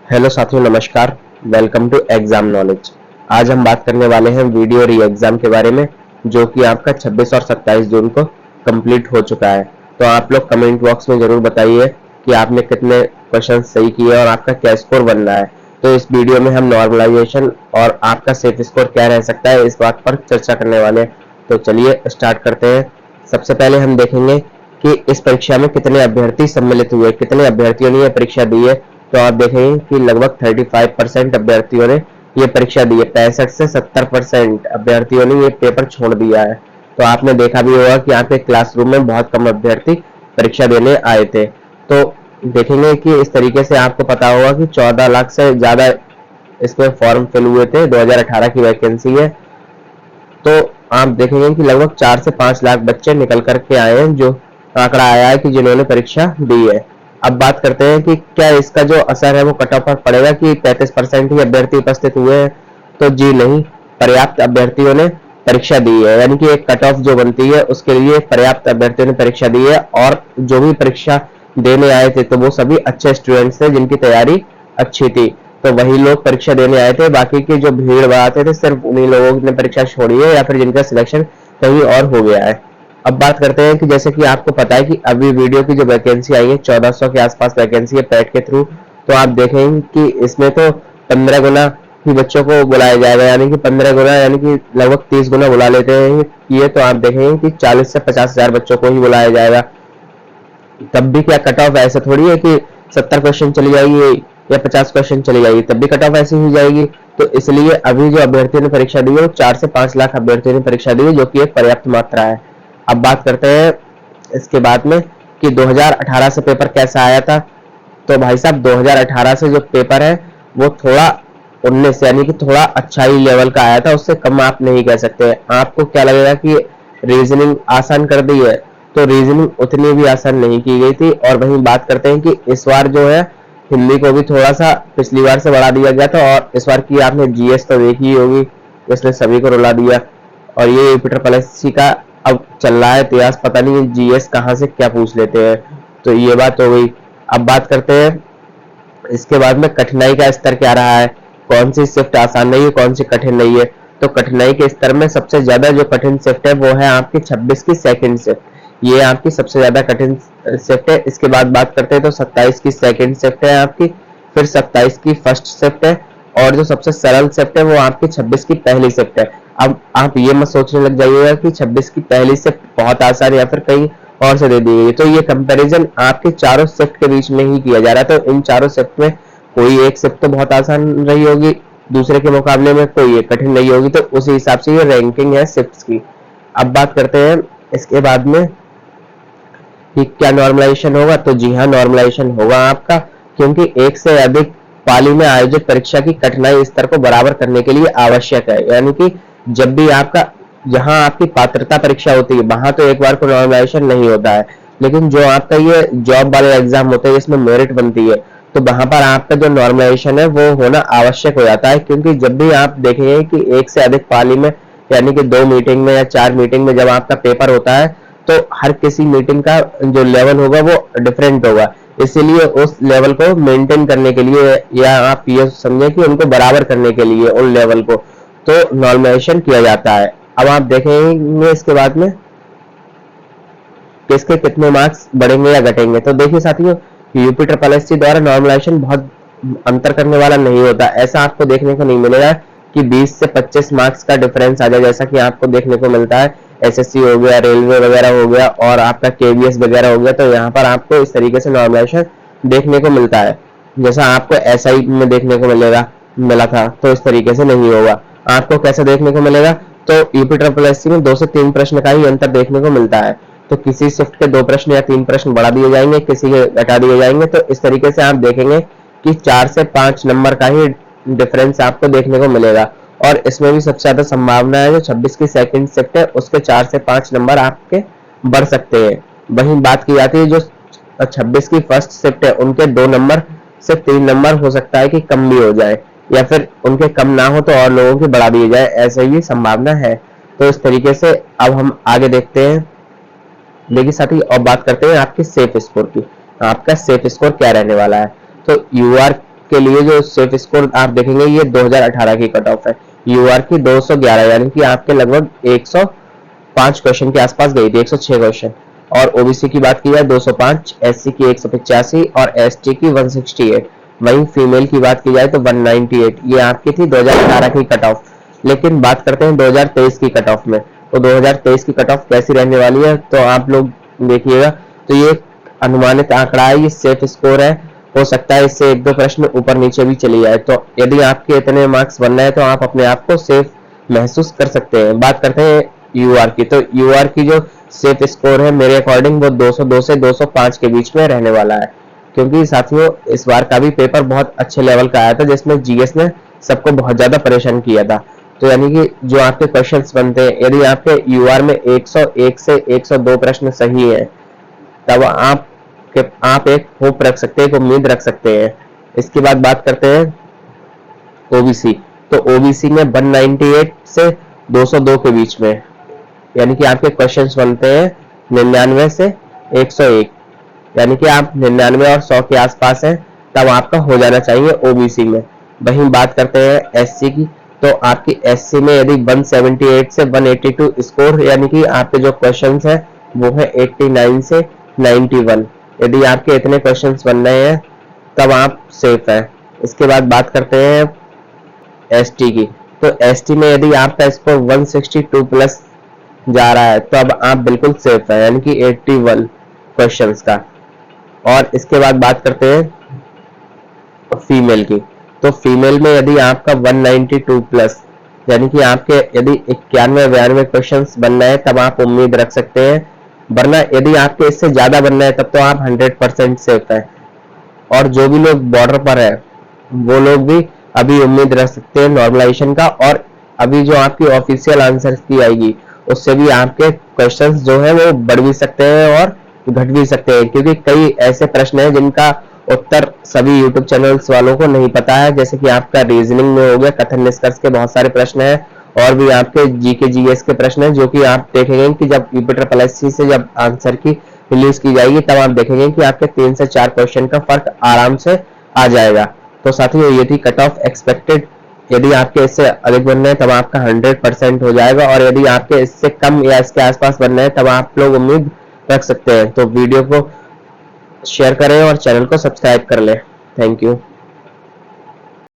Hello साथियों, नमस्कार। Welcome to exam knowledge. आज हम बात करने वाले हैं वीडियो री एग्जाम के बारे में, जो कि आपका 26 और 27 जून को कंप्लीट हो चुका है। तो आप लोग कमेंट बॉक्स में जरूर बताइए कि आपने कितने क्वेश्चन सही किए और आपका क्या स्कोर बन रहा है। तो इस वीडियो में हम नॉर्मलाइजेशन और आपका सेफ स्कोर क्या रह सकता है, इस बात पर चर्चा करने वाले हैं। तो चलिए स्टार्ट करते हैं। सबसे पहले हम देखेंगे कि इस परीक्षा में कितने अभ्यर्थी सम्मिलित हुए, कितने अभ्यर्थियों ने यह परीक्षा दी है। तो आप देखेंगे कि लगभग 35% अभ्यर्थियों ने ये परीक्षा दी है। 65 से 70% अभ्यर्थियों ने ये पेपर छोड़ दिया है। तो आपने देखा भी होगा कि आपके क्लासरूम में बहुत कम अभ्यर्थी परीक्षा देने आए थे। तो देखेंगे कि इस तरीके से आपको पता होगा कि 14 लाख से ज्यादा इसमें फॉर्म फिल हुए थे। 2018 की वैकेंसी है। तो आप देखेंगे कि लगभग 4 से 5 लाख बच्चे निकल करके आए हैं, जो आंकड़ा आया है कि जिन्होंने परीक्षा दी है। अब बात करते हैं कि क्या इसका जो असर है वो कट ऑफ पर पड़ेगा कि 35% ही अभ्यर्थी उपस्थित हुए हैं। तो जी नहीं, पर्याप्त अभ्यर्थियों ने परीक्षा दी है, यानी कि एक कट ऑफ जो बनती है उसके लिए पर्याप्त अभ्यर्थियों ने परीक्षा दी है। और जो भी परीक्षा देने आए थे तो वो सभी अच्छे स्टूडेंट्स थे जिनकी तैयारी अच्छी थी। तो वही लोग परीक्षा देने आए थे, बाकी के जो भीड़ बढ़ाते थे सिर्फ उन्हीं लोगों ने परीक्षा छोड़ी है या फिर जिनका सिलेक्शन कहीं और हो गया है। अब बात करते हैं कि जैसे कि आपको पता है कि अभी वीडियो की जो वैकेंसी आई है 1400 के आसपास वैकेंसी है पैट के थ्रू। तो आप देखेंगे कि इसमें तो 15 गुना ही बच्चों को बुलाया जाएगा, यानी कि 15 गुना यानी कि लगभग 30 गुना बुला लेते हैं ये। तो आप देखेंगे कि 40 से 50 हजार बच्चों को ही बुलाया जाएगा। तब भी क्या कट ऑफ ऐसा थोड़ी है कि 70 क्वेश्चन चली जाएगी या 50 क्वेश्चन चली जाएगी, तब भी कट ऑफ ऐसी ही जाएगी। तो इसलिए अभी जो अभ्यर्थियों ने परीक्षा दी है वो 4 से 5 लाख अभ्यर्थियों ने परीक्षा दी है, जो कि एक पर्याप्त मात्रा है। अब बात करते हैं इसके बाद में कि 2018 से पेपर कैसा आया था। तो भाई साहब 2018 से जो पेपर है वो थोड़ा 19 यानी कि थोड़ा अच्छा ही लेवल का आया था, उससे कम आप नहीं कह सकते। आपको क्या लगेगा कि रीजनिंग आसान कर दी है, तो रीजनिंग उतनी भी आसान नहीं की गई थी। और वहीं बात करते हैं कि इस बार जो है हिंदी को भी थोड़ा सा पिछली बार से बढ़ा दिया गया था। और इस बार की आपने जीएस तो देखी होगी, जिसने सभी को रुला दिया। और ये यूपिटर प्लस का अब चल रहा है इतिहास, पता नहीं जीएस कहाँ से क्या पूछ लेते हैं। तो ये बात हो गई। अब बात करते हैं इसके बाद में कठिनाई का स्तर क्या रहा है, कौन सी शिफ्ट आसान नहीं है, कौन सी कठिन नहीं है। तो कठिनाई के स्तर में सबसे ज्यादा जो कठिन शिफ्ट है वो है आपकी 26 की सेकंड शिफ्ट। ये आपकी सबसे ज्यादा कठिन शिफ्ट है। इसके बाद बात करते हैं तो 27 की सेकंड शिफ्ट है आपकी, फिर 27 की फर्स्ट शिफ्ट है, और जो सबसे सरल शिफ्ट है वो आपकी 26 की पहली शिफ्ट है। अब आप ये मत सोचने लग जाइएगा कि 26 की पहली शिफ्ट बहुत आसान या फिर कहीं और से दे दी गई। तो ये कंपैरिजन आपके चारों शिफ्ट के बीच में ही किया जा रहा है। तो इन चारों शिफ्ट में कोई एक शिफ्ट तो बहुत आसान रही होगी, दूसरे के मुकाबले में कोई एक कठिन नहीं होगी। तो उसी हिसाब से ये रैंकिंग है शिफ्ट्स की। अब बात करते हैं इसके बाद में कि क्या नॉर्मलाइजेशन होगा। तो जी हाँ, नॉर्मलाइजेशन होगा आपका, क्योंकि एक से अधिक पाली में आयोजित परीक्षा की कठिनाई स्तर को बराबर करने के लिए आवश्यक है। यानी कि जब भी आपका जहां आपकी पात्रता परीक्षा होती है वहां तो एक बार को नॉर्मलाइजेशन नहीं होता है, लेकिन जो आपका ये जॉब वाले एग्जाम होते हैं जिसमें मेरिट बनती है, तो वहां पर आपका जो नॉर्मलाइजेशन है वो होना आवश्यक हो जाता है। क्योंकि जब भी आप देखेंगे कि एक से अधिक पाली में यानी कि 2 मीटिंग में या 4 मीटिंग में जब आपका पेपर होता है, तो हर किसी मीटिंग का जो लेवल होगा वो डिफरेंट होगा। इसीलिए उस लेवल को मेंटेन करने के लिए, या आप ये समझे कि उनको बराबर करने के लिए उन लेवल को, तो नॉर्मलाइजेशन किया जाता है। अब आप देखेंगे इसके बाद में किसके कितने मार्क्स बढ़ेंगे या घटेंगे। तो देखिए साथियों, यूपी ट्रिपल एससी द्वारा नॉर्मलाइजेशन बहुत अंतर करने वाला नहीं होता। ऐसा आपको देखने को नहीं मिलेगा कि 20 से 25 मार्क्स का डिफरेंस आ जाए, जैसा कि आपको देखने को मिलता है एसएससी हो गया, रेलवे वगैरह हो गया और आपका केवीएस वगैरह हो गया। तो यहाँ पर आपको इस तरीके से नॉर्मलाइजेशन देखने को मिलता है, जैसा आपको एसआई में देखने को मिला था। तो इस तरीके से नहीं होगा। आपको कैसे देखने को मिलेगा, तो यूपी ट्रिपल एससी में 2 से 3 प्रश्न का ही अंतर देखने को मिलता है। तो किसी शिफ्ट के 2 प्रश्न या 3 प्रश्न बढ़ा दिए जाएंगे, किसी के घटा दिए जाएंगे। तो इस तरीके से आप देखेंगे कि 4 से 5 नंबर का ही डिफरेंस आपको देखने को मिलेगा। और इसमें भी सबसे ज्यादा संभावना है जो 26 की सेकंड शिफ्ट है उसके 4 से 5 नंबर आपके बढ़ सकते हैं। वहीं बात की जाती है जो 26 की फर्स्ट शिफ्ट है उनके 2 नंबर से 3 नंबर हो सकता है कि कम भी हो जाए, या फिर उनके कम ना हो तो और लोगों की बढ़ा दिए जाए, ऐसे ही संभावना है। तो इस तरीके से अब हम आगे देखते हैं। देखिए साथी, अब बात करते हैं आपके सेफ स्कोर की। आपका सेफ स्कोर क्या रहने वाला है। तो यू आर के लिए जो सेफ स्कोर आप देखेंगे ये 2018 की कट ऑफ है। यूआर की 211, यानी कि आपके लगभग 105 क्वेश्चन के आसपास गई थी, 106 क्वेश्चन। और ओबीसी की बात की जाए 205, एससी की 185 और एसटी की 168। वहीं फीमेल की बात की जाए तो 198, ये आपकी थी 2018 की कट ऑफ। लेकिन बात करते हैं 2023 की कट ऑफ में, तो 2023 की कट ऑफ कैसी रहने वाली है तो आप लोग देखिएगा। तो ये अनुमानित आंकड़ा है, ये सेफ स्कोर है, हो सकता है इससे एक दो प्रश्न ऊपर नीचे भी चली जाए। तो यदि आपके इतने मार्क्स बनना है तो आप अपने आप को सेफ महसूस कर सकते हैं। बात करते हैं यूआर की, तो यूआर की जो सेफ स्कोर है मेरे अकॉर्डिंग वो 202 से 205 के बीच में रहने वाला है, क्योंकि साथियों इस बार का भी पेपर बहुत अच्छे लेवल का आया था जिसमें जीएस ने सबको बहुत ज्यादा परेशान किया था। तो यानी कि जो आपके क्वेश्चंस बनते हैं, यदि आपके यूआर में 101 से 102 प्रश्न सही है तब आप एक होप रख सकते हैं, एक उम्मीद रख सकते हैं। इसके बाद बात करते हैं ओबीसी, तो ओबीसी में 198 से 202 के बीच में, यानी कि आपके क्वेश्चंस बनते हैं 99 से 101, यानी कि आप 99 और 100 के आसपास हैं तब आपका हो जाना चाहिए ओबीसी में। वहीं बात करते हैं एससी की, तो आपकी एससी में यदि 178 से 182 स्कोर, यानी कि आपके जो क्वेश्चंस हैं वो है 89 से 91, यदि आपके इतने क्वेश्चंस बन रहे हैं तब आप सेफ हैं। इसके बाद बात करते हैं एसटी की, तो एसटी में यदि आपका स्कोर 162 प्लस जा रहा है तो अब आप बिल्कुल सेफ है, यानी कि 81 क्वेश्चंस का। और इसके बाद बात करते हैं फीमेल की, तो फीमेल में यदि आपका 192 प्लस, यानी कि आपके यदि 91-92 क्वेश्चंस बनना है तब आप उम्मीद रख सकते हैं, वरना यदि आपके इससे ज्यादा बनना है तब तो आप 100% सेफ है। और जो भी लोग बॉर्डर पर है वो लोग भी अभी उम्मीद रख सकते हैं नॉर्मलाइजेशन का, और अभी जो आपकी ऑफिशियल आंसर की आएगी उससे भी आपके क्वेश्चंस जो है वो बढ़ भी सकते हैं और घट भी सकते हैं, क्योंकि कई ऐसे प्रश्न हैं जिनका उत्तर सभी यूट्यूब चैनल्स वालों को नहीं पता है। जैसे कि आपका रीजनिंग में हो गया, कथन निष्कर्ष के बहुत सारे प्रश्न हैं, और भी आपके जीके जीएस के प्रश्न हैं, जो कि आप देखेंगे कि जब यूपीट्रिपल से जब आंसर की रिलीज की जाएगी तब आप देखेंगे कि आपके 3 से 4 क्वेश्चन का फर्क आराम से आ जाएगा। तो साथियों ये थी कट ऑफ एक्सपेक्टेड, यदि आपके इससे अधिक बनना है तब आपका 100% हो जाएगा, और यदि आपके इससे कम या इसके आसपास बनना है तब आप लोग उम्मीद रख सकते हैं। तो वीडियो को शेयर करें और चैनल को सब्सक्राइब कर लें। Thank you.